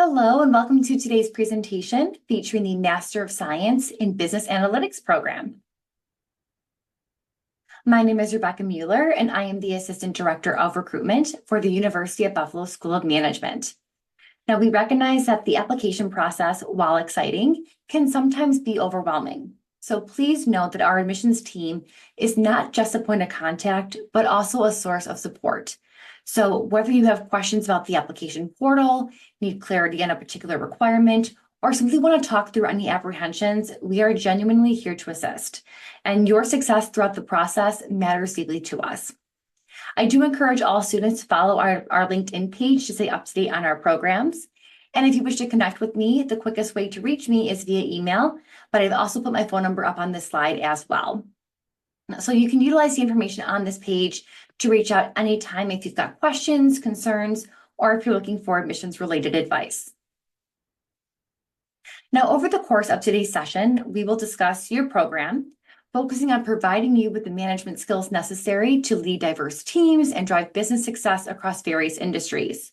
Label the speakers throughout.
Speaker 1: Hello, and welcome to today's presentation featuring the Master of Science in Business Analytics program. My name is Rebecca Mueller, and I am the Assistant Director of Recruitment for the University at Buffalo School of Management. Now, we recognize that the application process, while exciting, can sometimes be overwhelming. So please note that our admissions team is not just a point of contact, but also a source of support. So whether you have questions about the application portal, need clarity on a particular requirement, or simply want to talk through any apprehensions, we are genuinely here to assist. And your success throughout the process matters deeply to us. I do encourage all students to follow our LinkedIn page to stay up to date on our programs. And if you wish to connect with me, the quickest way to reach me is via email, but I've also put my phone number up on this slide as well. So you can utilize the information on this page to reach out anytime if you've got questions, concerns, or if you're looking for admissions-related advice. Now, over the course of today's session, we will discuss your program, focusing on providing you with the management skills necessary to lead diverse teams and drive business success across various industries.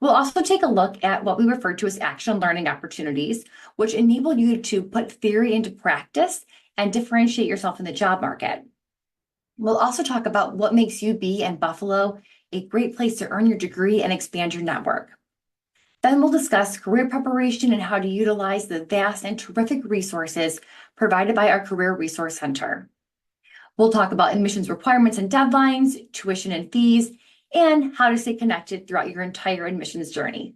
Speaker 1: We'll also take a look at what we refer to as action learning opportunities, which enable you to put theory into practice and differentiate yourself in the job market. We'll also talk about what makes UB and Buffalo a great place to earn your degree and expand your network. Then we'll discuss career preparation and how to utilize the vast and terrific resources provided by our Career Resource Center. We'll talk about admissions requirements and deadlines, tuition and fees, and how to stay connected throughout your entire admissions journey.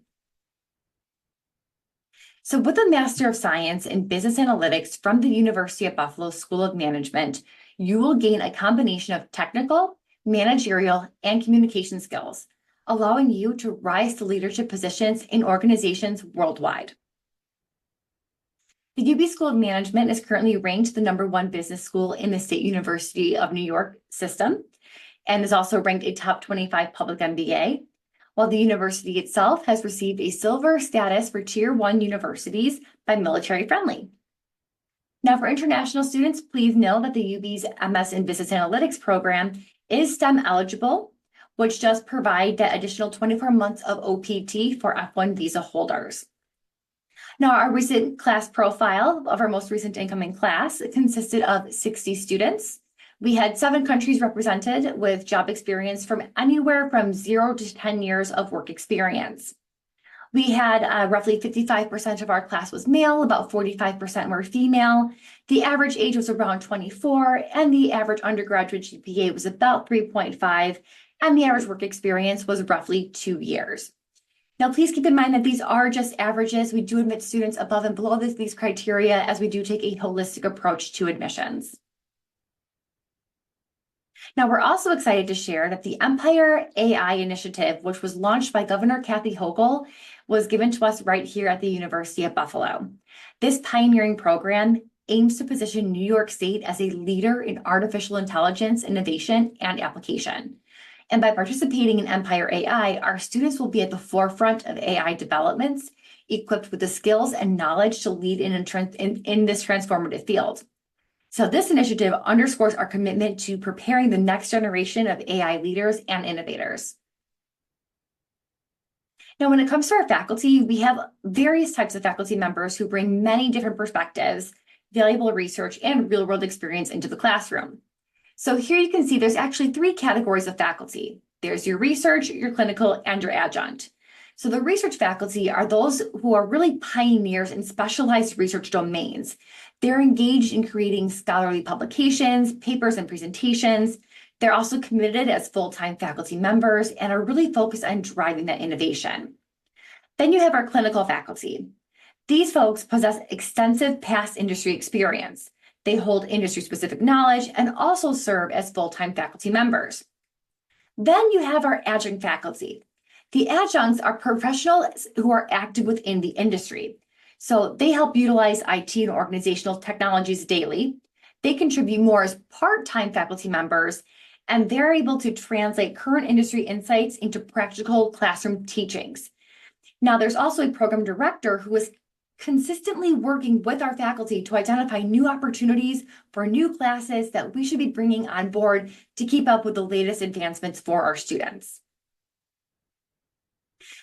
Speaker 1: So with a Master of Science in Business Analytics from the University of Buffalo School of Management, you will gain a combination of technical, managerial, and communication skills, allowing you to rise to leadership positions in organizations worldwide. The UB School of Management is currently ranked the #1 business school in the State University of New York system, and is also ranked a top 25 public MBA, while the university itself has received a silver status for Tier 1 universities by Military Friendly. Now, for international students, please know that the UB's MS in Business Analytics program is STEM eligible, which does provide that additional 24 months of OPT for F1 visa holders. Now, our recent class profile of our most recent incoming class consisted of 60 students. We had 7 countries represented with job experience from anywhere from 0 to 10 years of work experience. We had roughly 55% of our class was male, about 45% were female. The average age was around 24, and the average undergraduate GPA was about 3.5, and the average work experience was roughly 2 years. Now, please keep in mind that these are just averages. We do admit students above and below these criteria, as we do take a holistic approach to admissions. Now, we're also excited to share that the Empire AI initiative, which was launched by Governor Kathy Hochul, was given to us right here at the University of Buffalo. This pioneering program aims to position New York State as a leader in artificial intelligence, innovation, and application. And by participating in Empire AI, our students will be at the forefront of AI developments, equipped with the skills and knowledge to lead in this transformative field. So this initiative underscores our commitment to preparing the next generation of AI leaders and innovators. Now, when it comes to our faculty, we have various types of faculty members who bring many different perspectives, valuable research, and real-world experience into the classroom. So here you can see there's actually 3 categories of faculty. There's your research, your clinical, and your adjunct. So the research faculty are those who are really pioneers in specialized research domains. They're engaged in creating scholarly publications, papers, and presentations. They're also committed as full-time faculty members and are really focused on driving that innovation. Then you have our clinical faculty. These folks possess extensive past industry experience. They hold industry-specific knowledge and also serve as full-time faculty members. Then you have our adjunct faculty. The adjuncts are professionals who are active within the industry. So they help utilize IT and organizational technologies daily. They contribute more as part-time faculty members, and they're able to translate current industry insights into practical classroom teachings. Now, there's also a program director who is consistently working with our faculty to identify new opportunities for new classes that we should be bringing on board to keep up with the latest advancements for our students.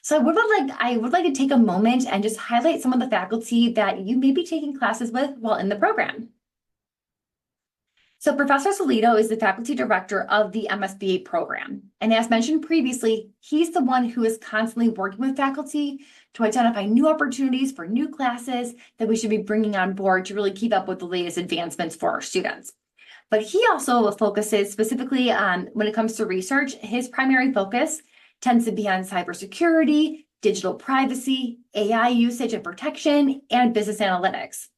Speaker 1: So I would like to take a moment and just highlight some of the faculty that you may be taking classes with while in the program. So Professor Solito is the faculty director of the MSBA program. And as mentioned previously, he's the one who is constantly working with faculty to identify new opportunities for new classes that we should be bringing on board to really keep up with the latest advancements for our students. But he also focuses specifically on, when it comes to research, his primary focus tends to be on cybersecurity, digital privacy, AI usage and protection, and business analytics.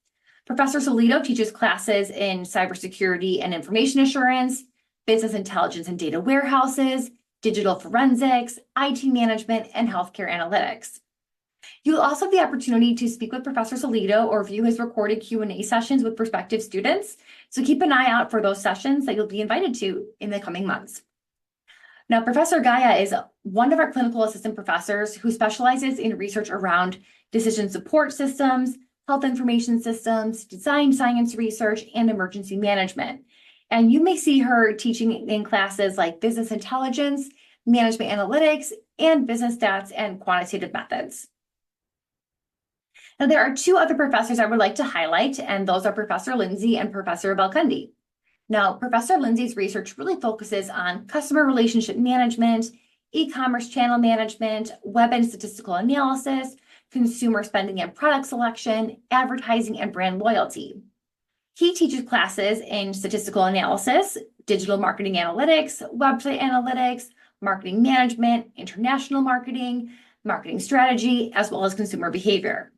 Speaker 1: Professor Solito teaches classes in cybersecurity and information assurance, business intelligence and data warehouses, digital forensics, IT management, and healthcare analytics. You'll also have the opportunity to speak with Professor Solito or view his recorded Q&A sessions with prospective students. So keep an eye out for those sessions that you'll be invited to in the coming months. Now, Professor Gaia is one of our clinical assistant professors who specializes in research around decision support systems, health information systems, design science research, and emergency management. And you may see her teaching in classes like business intelligence, management analytics, and business stats and quantitative methods. Now, there are two other professors I would like to highlight, and those are Professor Lindsay and Professor Belkundi. Now, Professor Lindsay's research really focuses on customer relationship management, e-commerce channel management, web and statistical analysis, consumer spending and product selection, advertising, and brand loyalty. He teaches classes in statistical analysis, digital marketing analytics, website analytics, marketing management, international marketing, marketing strategy, as well as consumer behavior.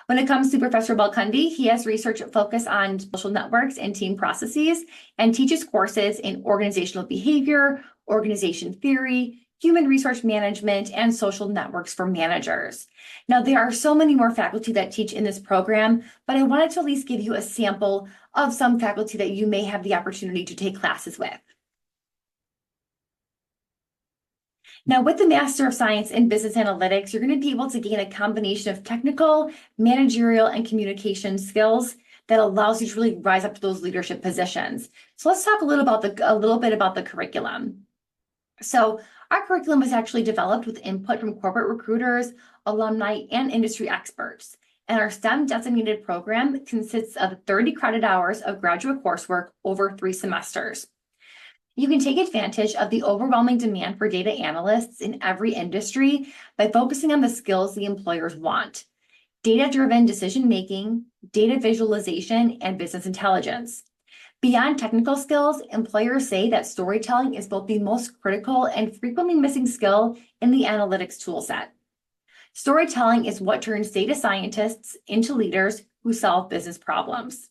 Speaker 1: When it comes to Professor Belkundi, he has research focused on social networks and team processes and teaches courses in organizational behavior, organization theory, human resource management, and social networks for managers. Now, there are so many more faculty that teach in this program, but I wanted to at least give you a sample of some faculty that you may have the opportunity to take classes with. Now, with the Master of Science in Business Analytics, you're going to be able to gain a combination of technical, managerial, and communication skills that allows you to really rise up to those leadership positions. So let's talk a little bit about the curriculum. So our curriculum was actually developed with input from corporate recruiters, alumni, and industry experts. And our STEM designated program consists of 30 credit hours of graduate coursework over 3 semesters. You can take advantage of the overwhelming demand for data analysts in every industry by focusing on the skills the employers want: data-driven decision-making, data visualization, and business intelligence. Beyond technical skills, employers say that storytelling is both the most critical and frequently missing skill in the analytics toolset. Storytelling is what turns data scientists into leaders who solve business problems.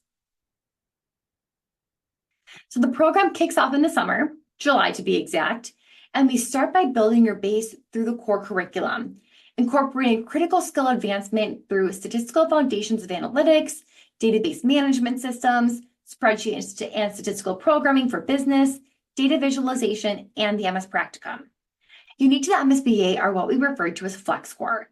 Speaker 1: So the program kicks off in the summer, July to be exact, and we start by building your base through the core curriculum, incorporating critical skill advancement through statistical foundations of analytics, database management systems, spreadsheet and statistical programming for business, data visualization, and the MS Practicum. Unique to the MSBA are what we refer to as FlexCore.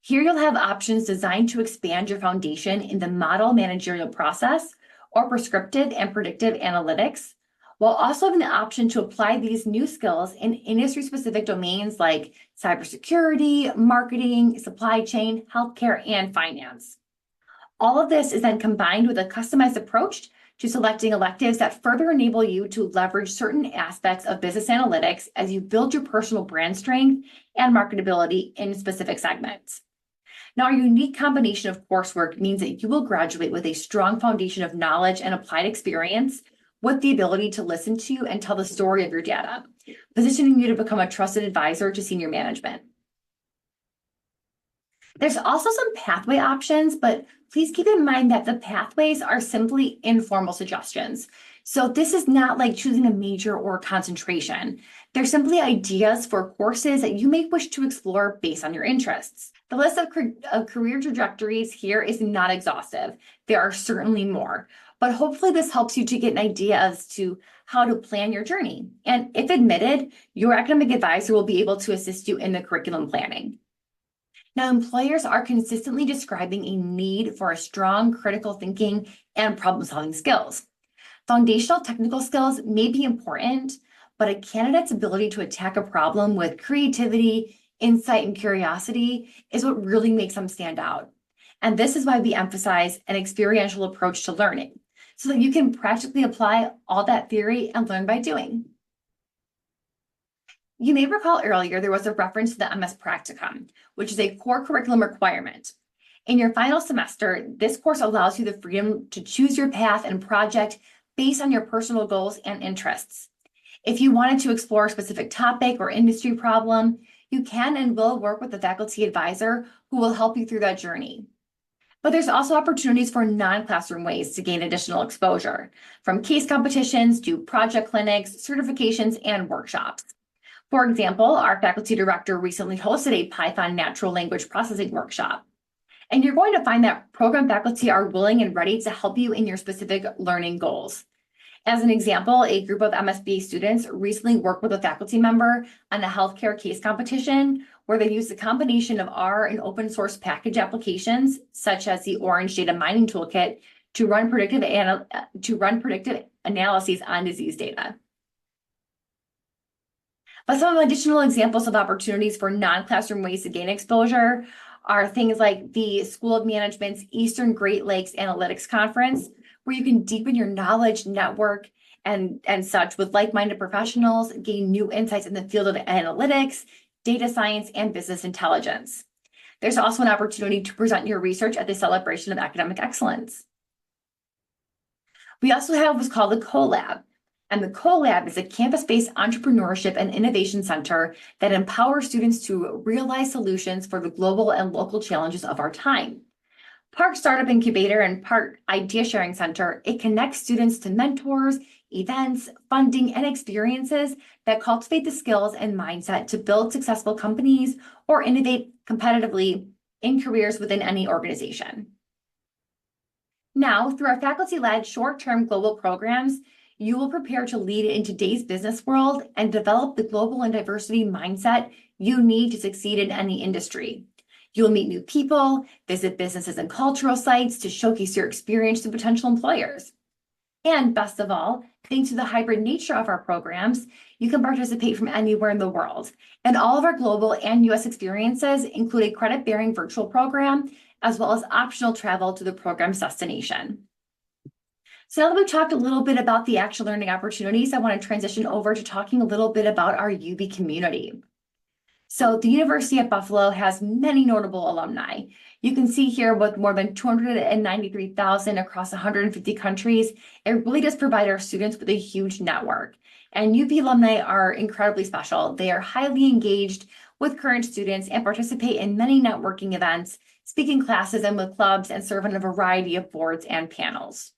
Speaker 1: Here you'll have options designed to expand your foundation in the model managerial process or prescriptive and predictive analytics, while also having the option to apply these new skills in industry-specific domains like cybersecurity, marketing, supply chain, healthcare, and finance. All of this is then combined with a customized approach to selecting electives that further enable you to leverage certain aspects of business analytics as you build your personal brand strength and marketability in specific segments. Now, our unique combination of coursework means that you will graduate with a strong foundation of knowledge and applied experience with the ability to listen to and tell the story of your data, positioning you to become a trusted advisor to senior management. There's also some pathway options, but please keep in mind that the pathways are simply informal suggestions. So this is not like choosing a major or concentration. They're simply ideas for courses that you may wish to explore based on your interests. The list of career trajectories here is not exhaustive. There are certainly more, but hopefully this helps you to get an idea as to how to plan your journey. And if admitted, your academic advisor will be able to assist you in the curriculum planning. Now, employers are consistently describing a need for a strong critical thinking and problem-solving skills. Foundational technical skills may be important, but a candidate's ability to attack a problem with creativity, insight, and curiosity is what really makes them stand out. And this is why we emphasize an experiential approach to learning, so that you can practically apply all that theory and learn by doing. You may recall earlier there was a reference to the MS Practicum, which is a core curriculum requirement. In your final semester, this course allows you the freedom to choose your path and project based on your personal goals and interests. If you wanted to explore a specific topic or industry problem, you can and will work with a faculty advisor who will help you through that journey. But there's also opportunities for non-classroom ways to gain additional exposure, from case competitions to project clinics, certifications, and workshops. For example, our faculty director recently hosted a Python natural language processing workshop. And you're going to find that program faculty are willing and ready to help you in your specific learning goals. As an example, a group of MSBA students recently worked with a faculty member on a healthcare case competition where they used a combination of R and open source package applications, such as the Orange Data Mining Toolkit, to run predictive analyses on disease data. But some additional examples of opportunities for non-classroom ways to gain exposure are things like the School of Management's Eastern Great Lakes Analytics Conference, where you can deepen your knowledge, network, and such with like-minded professionals, gain new insights in the field of analytics, data science, and business intelligence. There's also an opportunity to present your research at the Celebration of Academic Excellence. We also have what's called the CoLab. And the CoLab is a campus-based entrepreneurship and innovation center that empowers students to realize solutions for the global and local challenges of our time. Part Startup Incubator and part Idea Sharing Center, it connects students to mentors, events, funding, and experiences that cultivate the skills and mindset to build successful companies or innovate competitively in careers within any organization. Now, through our faculty-led short-term global programs, you will prepare to lead in today's business world and develop the global and diversity mindset you need to succeed in any industry. You'll meet new people, visit businesses and cultural sites to showcase your experience to potential employers. And best of all, thanks to the hybrid nature of our programs, you can participate from anywhere in the world. And all of our global and US experiences include a credit-bearing virtual program, as well as optional travel to the program's destination. So now that we've talked a little bit about the actual learning opportunities, I want to transition over to talking a little bit about our UB community. So the University at Buffalo has many notable alumni. You can see here with more than 293,000 across 150 countries, it really does provide our students with a huge network. And UB alumni are incredibly special. They are highly engaged with current students and participate in many networking events, speaking classes and with clubs, and serve on a variety of boards and panels.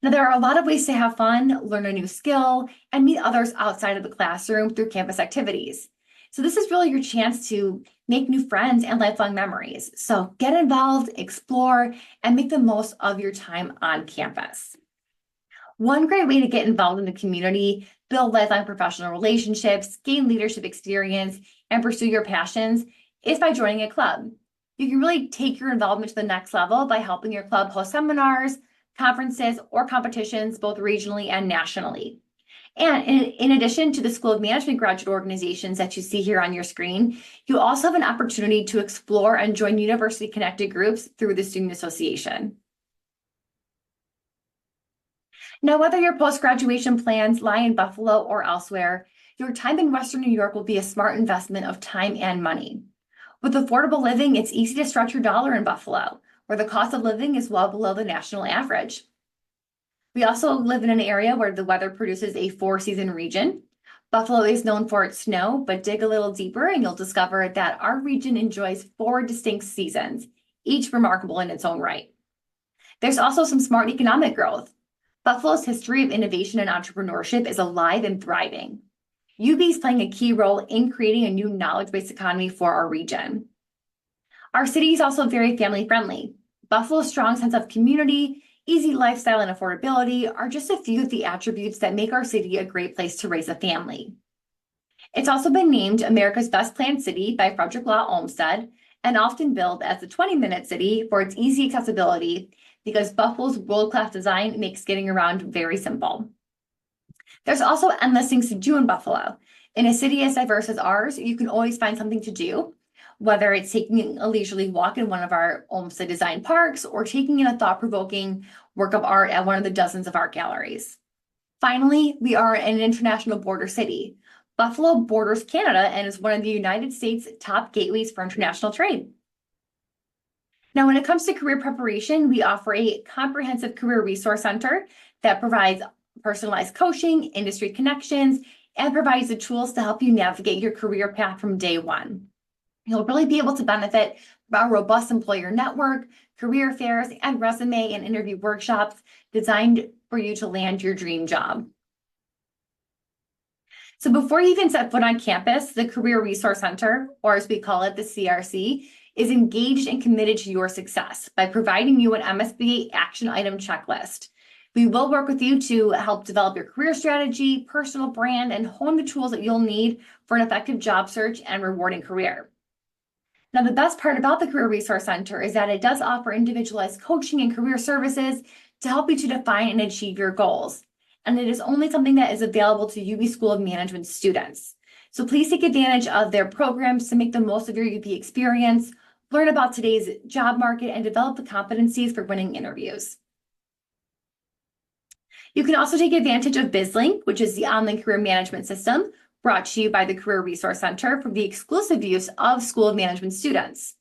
Speaker 1: Now, there are a lot of ways to have fun, learn a new skill, and meet others outside of the classroom through campus activities. So this is really your chance to make new friends and lifelong memories. So get involved, explore, and make the most of your time on campus. One great way to get involved in the community, build lifelong professional relationships, gain leadership experience, and pursue your passions is by joining a club. You can really take your involvement to the next level by helping your club host seminars, conferences, or competitions, both regionally and nationally. And in addition to the School of Management graduate organizations that you see here on your screen, you also have an opportunity to explore and join university-connected groups through the Student Association. Now, whether your post-graduation plans lie in Buffalo or elsewhere, your time in Western New York will be a smart investment of time and money. With affordable living, it's easy to stretch your dollar in Buffalo, where the cost of living is well below the national average. We also live in an area where the weather produces a 4-season region. Buffalo is known for its snow, but dig a little deeper and you'll discover that our region enjoys 4 distinct seasons, each remarkable in its own right. There's also some smart economic growth. Buffalo's history of innovation and entrepreneurship is alive and thriving. UB is playing a key role in creating a new knowledge-based economy for our region. Our city is also very family-friendly. Buffalo's strong sense of community, easy lifestyle, and affordability are just a few of the attributes that make our city a great place to raise a family. It's also been named America's Best Planned City by Frederick Law Olmsted, and often billed as the 20-minute city for its easy accessibility, because Buffalo's world-class design makes getting around very simple. There's also endless things to do in Buffalo. In a city as diverse as ours, you can always find something to do, whether it's taking a leisurely walk in one of our Olmsted Design parks or taking in a thought-provoking work of art at one of the dozens of art galleries. Finally, we are an international border city. Buffalo borders Canada and is one of the United States' top gateways for international trade. Now, when it comes to career preparation, we offer a comprehensive career resource center that provides personalized coaching, industry connections, and provides the tools to help you navigate your career path from day one. You'll really be able to benefit from our robust employer network, career fairs, and resume and interview workshops designed for you to land your dream job. So before you even set foot on campus, the Career Resource Center, or as we call it, the CRC, is engaged and committed to your success by providing you an MSBA action item checklist. We will work with you to help develop your career strategy, personal brand, and hone the tools that you'll need for an effective job search and rewarding career. Now, the best part about the Career Resource Center is that it does offer individualized coaching and career services to help you to define and achieve your goals. And it is only something that is available to UB School of Management students. So please take advantage of their programs to make the most of your UB experience, learn about today's job market, and develop the competencies for winning interviews. You can also take advantage of BizLink, which is the online career management system brought to you by the Career Resource Center for the exclusive use of School of Management students.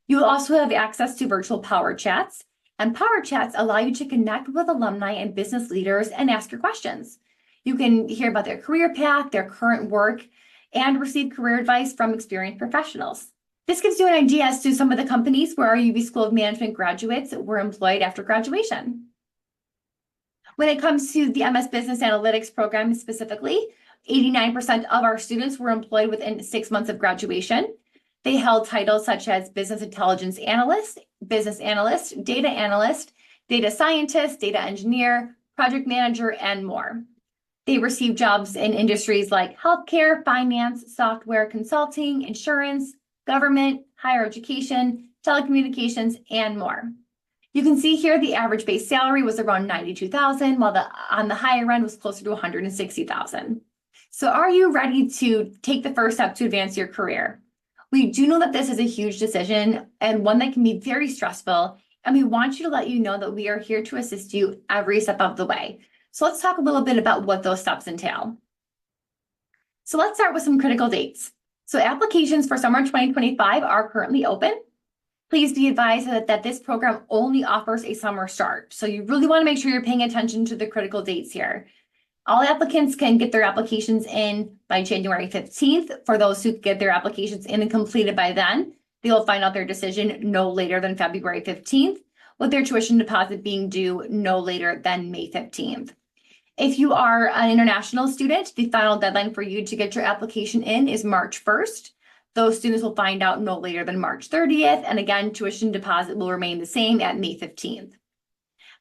Speaker 1: You will also have access to virtual Power Chats, and Power Chats allow you to connect with alumni and business leaders and ask your questions. You can hear about their career path, their current work, and receive career advice from experienced professionals. This gives you an idea as to some of the companies where our UB School of Management graduates were employed after graduation. When it comes to the MS Business Analytics program specifically, 89% of our students were employed within 6 months of graduation. They held titles such as Business Intelligence Analyst, Business Analyst, Data Analyst, Data Scientist, Data Engineer, Project Manager, and more. They received jobs in industries like healthcare, finance, software, consulting, insurance, government, higher education, telecommunications, and more. You can see here the average base salary was around $92,000, while on the higher end was closer to $160,000. So are you ready to take the first step to advance your career? We do know that this is a huge decision and one that can be very stressful, and we want you to let you know that we are here to assist you every step of the way. So let's talk a little bit about what those steps entail. So let's start with some critical dates. So applications for summer 2025 are currently open. Please be advised that this program only offers a summer start. So you really want to make sure you're paying attention to the critical dates here. All applicants can get their applications in by January 15th. For those who get their applications in and completed by then, they will find out their decision no later than February 15th, with their tuition deposit being due no later than May 15th. If you are an international student, the final deadline for you to get your application in is March 1st. Those students will find out no later than March 30th. And again, tuition deposit will remain the same at May 15th.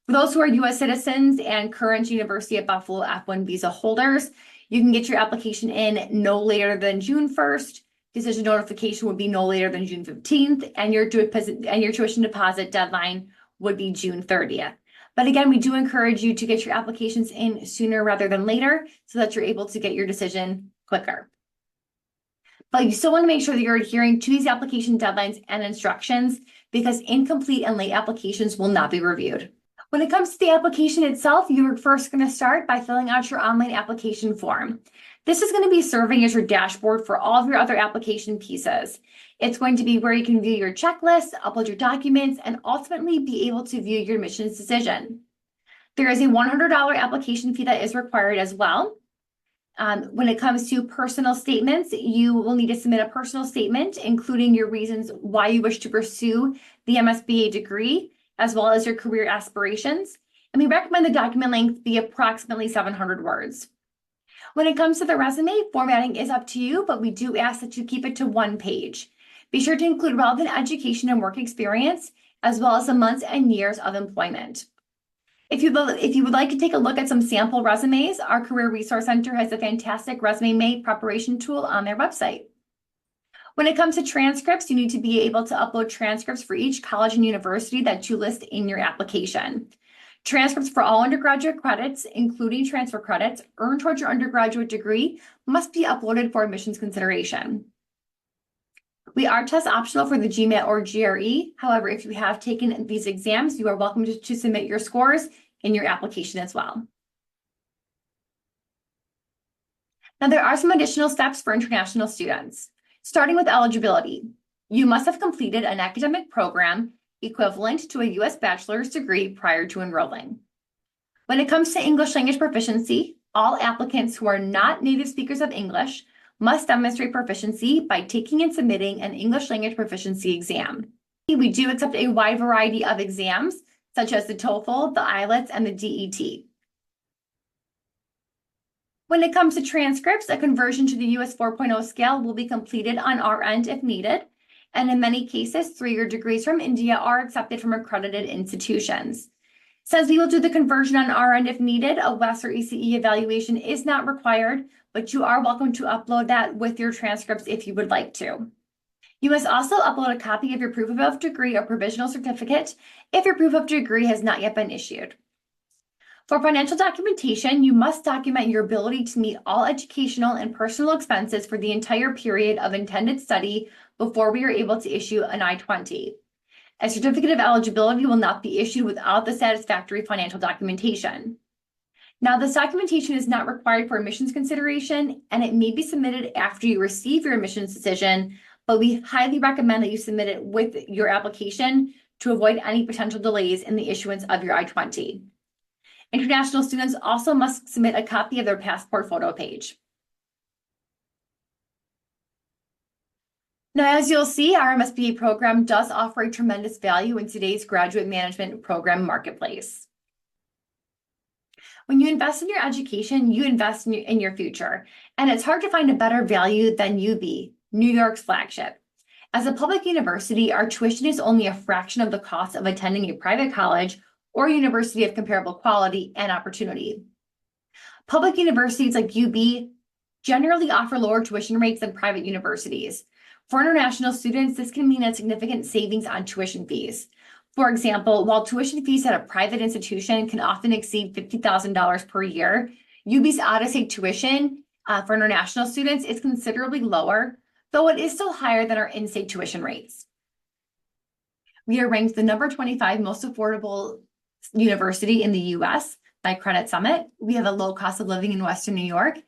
Speaker 1: For those who are U.S. citizens and current University at Buffalo F1 visa holders, you can get your application in no later than June 1st. Decision notification would be no later than June 15th, and your tuition deposit deadline would be June 30th. But again, we do encourage you to get your applications in sooner rather than later so that you're able to get your decision quicker. But you still want to make sure that you're adhering to these application deadlines and instructions, because incomplete and late applications will not be reviewed. When it comes to the application itself, you're first going to start by filling out your online application form. This is going to be serving as your dashboard for all of your other application pieces. It's going to be where you can view your checklist, upload your documents, and ultimately be able to view your admissions decision. There is a $100 application fee that is required as well. When it comes to personal statements, you will need to submit a personal statement, including your reasons why you wish to pursue the MSBA degree, as well as your career aspirations. And we recommend the document length be approximately 700 words. When it comes to the resume, formatting is up to you, but we do ask that you keep it to 1 page. Be sure to include relevant education and work experience, as well as the months and years of employment. If you would like to take a look at some sample resumes, our Career Resource Center has a fantastic resume preparation tool on their website. When it comes to transcripts, you need to be able to upload transcripts for each college and university that you list in your application. Transcripts for all undergraduate credits, including transfer credits, earned towards your undergraduate degree must be uploaded for admissions consideration. We are test optional for the GMAT or GRE. However, if you have taken these exams, you are welcome to submit your scores in your application as well. Now, there are some additional steps for international students. Starting with eligibility, you must have completed an academic program equivalent to a U.S. bachelor's degree prior to enrolling. When it comes to English language proficiency, all applicants who are not native speakers of English must demonstrate proficiency by taking and submitting an English language proficiency exam. We do accept a wide variety of exams, such as the TOEFL, the IELTS, and the DET. When it comes to transcripts, a conversion to the US 4.0 scale will be completed on our end if needed. And in many cases, 3-year degrees from India are accepted from accredited institutions. Since we will do the conversion on our end if needed, a WES or ECE evaluation is not required, but you are welcome to upload that with your transcripts if you would like to. You must also upload a copy of your proof of degree or provisional certificate if your proof of degree has not yet been issued. For financial documentation, you must document your ability to meet all educational and personal expenses for the entire period of intended study before we are able to issue an I-20. A certificate of eligibility will not be issued without the satisfactory financial documentation. Now, this documentation is not required for admissions consideration, and it may be submitted after you receive your admissions decision, but we highly recommend that you submit it with your application to avoid any potential delays in the issuance of your I-20. International students also must submit a copy of their passport photo page. Now, as you'll see, our MSBA program does offer a tremendous value in today's graduate management program marketplace. When you invest in your education, you invest in your future, and it's hard to find a better value than UB, New York's flagship. As a public university, our tuition is only a fraction of the cost of attending a private college or university of comparable quality and opportunity. Public universities like UB generally offer lower tuition rates than private universities. For international students, this can mean a significant savings on tuition fees. For example, while tuition fees at a private institution can often exceed $50,000 per year, UB's out-of-state tuition for international students is considerably lower, though it is still higher than our in-state tuition rates. We are ranked the number 25 most affordable university in the US by Credit Summit. We have a low cost of living in Western New York.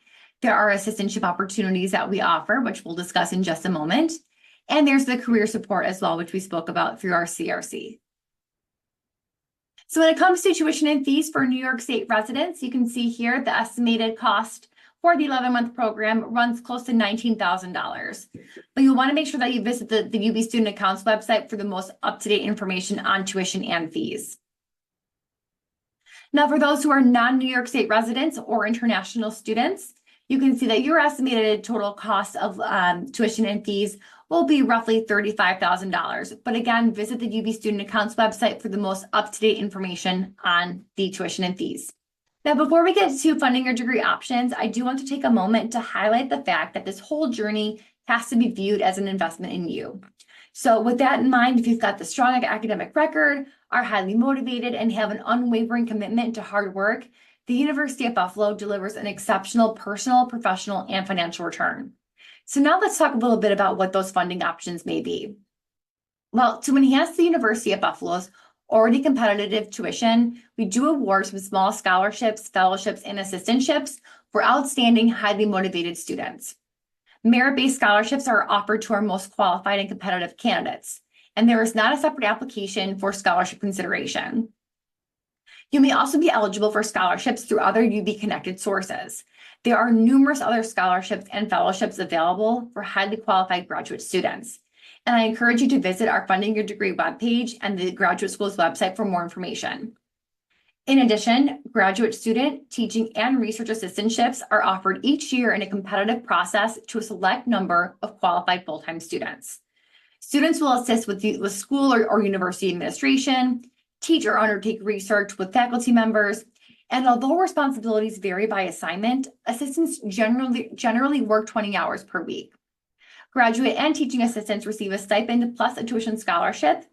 Speaker 1: There are assistantship opportunities that we offer, which we'll discuss in just a moment. And there's the career support as well, which we spoke about through our CRC. So when it comes to tuition and fees for New York State residents, you can see here the estimated cost for the 11-month program runs close to $19,000. But you'll want to make sure that you visit the UB Student Accounts website for the most up-to-date information on tuition and fees. Now, for those who are non-New York State residents or international students, you can see that your estimated total cost of tuition and fees will be roughly $35,000. But again, visit the UB Student Accounts website for the most up-to-date information on the tuition and fees. Now, before we get to funding your degree options, I do want to take a moment to highlight the fact that this whole journey has to be viewed as an investment in you. So with that in mind, if you've got the strong academic record, are highly motivated, and have an unwavering commitment to hard work, the University at Buffalo delivers an exceptional personal, professional, and financial return. So now let's talk a little bit about what those funding options may be. Well, to enhance the University at Buffalo's already competitive tuition, we do award some small scholarships, fellowships, and assistantships for outstanding, highly motivated students. Merit-based scholarships are offered to our most qualified and competitive candidates, and there is not a separate application for scholarship consideration. You may also be eligible for scholarships through other UB-connected sources. There are numerous other scholarships and fellowships available for highly qualified graduate students. And I encourage you to visit our Funding Your Degree webpage and the graduate school's website for more information. In addition, graduate student, teaching, and research assistantships are offered each year in a competitive process to a select number of qualified full-time students. Students will assist with school or university administration, teach or undertake research with faculty members, and although responsibilities vary by assignment, assistants generally work 20 hours per week. Graduate and teaching assistants receive a stipend plus a tuition scholarship,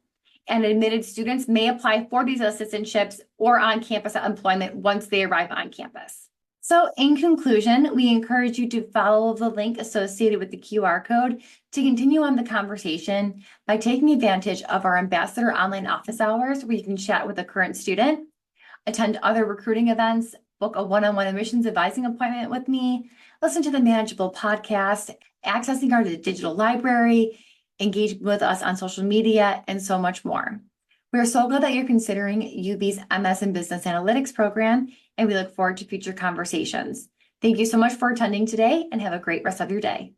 Speaker 1: and admitted students may apply for these assistantships or on-campus employment once they arrive on campus. So in conclusion, we encourage you to follow the link associated with the QR code to continue on the conversation by taking advantage of our Ambassador online office hours where you can chat with a current student, attend other recruiting events, book a one-on-one admissions advising appointment with me, listen to the Manageable podcast, accessing our digital library, engage with us on social media, and so much more. We are so glad that you're considering UB's MS in Business Analytics program, and we look forward to future conversations. Thank you so much for attending today, and have a great rest of your day.